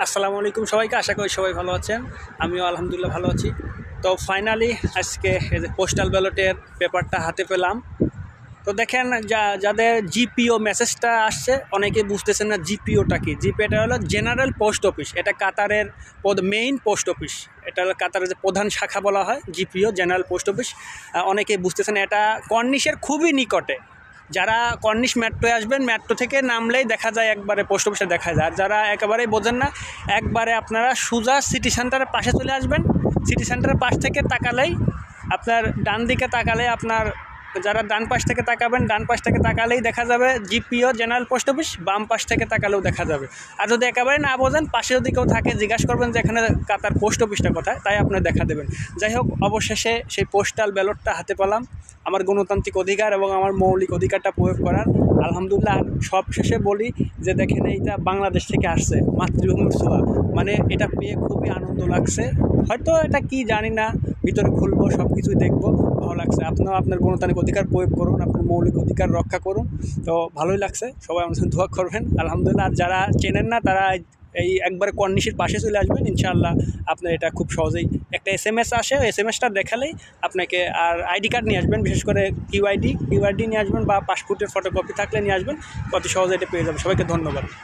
আসসালামু আলাইকুম সবাইকে, আশা করি সবাই ভালো আছেন। আমিও আলহামদুলিল্লাহ ভালো আছি। তো ফাইনালি আজকে এই যে পোস্টাল ব্যালটের পেপারটা হাতে পেলাম। তো দেখেন, যাদের জিপিও মেসেজটা আসছে অনেকে বুঝতেছেন না জিপিওটা কি। জিপিওটা হলো জেনারেল পোস্ট অফিস, এটা কাতারের মেইন পোস্ট অফিস। এটা হলো কাতারের যে প্রধান শাখা বলা হয় জিপিও, জেনারেল পোস্ট অফিস। অনেকেই বুঝতেছেন এটা কর্নিশের খুবই নিকটে। যারা কর্নিশ মেট্রোয় আসবেন, মেট্রো থেকে নামলেই দেখা যায়, একবারে পোস্ট অফিসে দেখা যায়। আর যারা একেবারেই বোঝেন না, একবারে আপনারা সোজা সিটি সেন্টারের পাশে চলে আসবেন। সিটি সেন্টারের পাশ থেকে তাকালেই আপনার ডান দিকে তাকালে আপনার, যারা ডান পাশ থেকে তাকাবেন, ডান পাশ থেকে তাকালেই দেখা যাবে জিপিও জেনারেল পোস্ট অফিস, বাম পাশ থেকে তাকালেও দেখা যাবে। আর যদি একেবারে না বোঝেন, পাশে যদি কেউ থাকে জিজ্ঞাসা করবেন যে এখানে কাতার পোস্ট অফিসটা কোথায়, তাই আপনার দেখা দেবেন। যাই হোক, অবশেষে সেই পোস্টাল ব্যালটটা হাতে পেলাম, আমার গণতান্ত্রিক অধিকার এবং আমার মৌলিক অধিকারটা প্রয়োগ করার। আলহামদুলিল্লাহ। সব শেষে বলি যে দেখেন, এইটা বাংলাদেশ থেকে আসছে, মাতৃভূমির ছোঁয়া। মানে এটা পেয়ে খুবই আনন্দ লাগছে। হয়তো এটা কি জানি না, ভিতরে খুলবো, সব কিছুই দেখবো, ভালো লাগছে। আপনারাও আপনার গণতান্ত্রিক অধিকার প্রয়োগ করুন, আপনার মৌলিক অধিকার রক্ষা করুন। তো ভালোই লাগছে, সবাই আমাদের দোয়া করবেন আলহামদুলিল্লাহ। আর যারা চেনেন না তারা এই একবারে কর্নিশের পাশে চলে আসবেন, ইনশাআল্লাহ আপনার এটা খুব সহজেই একটা SMS আসে, SMS-টা দেখালেই আপনাকে, আর আইডি কার্ড নিয়ে আসবেন, বিশেষ করে কিউআইডি নিয়ে আসবেন, বা পাসপোর্টের ফটোকপি থাকলে নিয়ে আসবেন, অতি সহজে এটা পেয়ে যাবেন। সবাইকে ধন্যবাদ।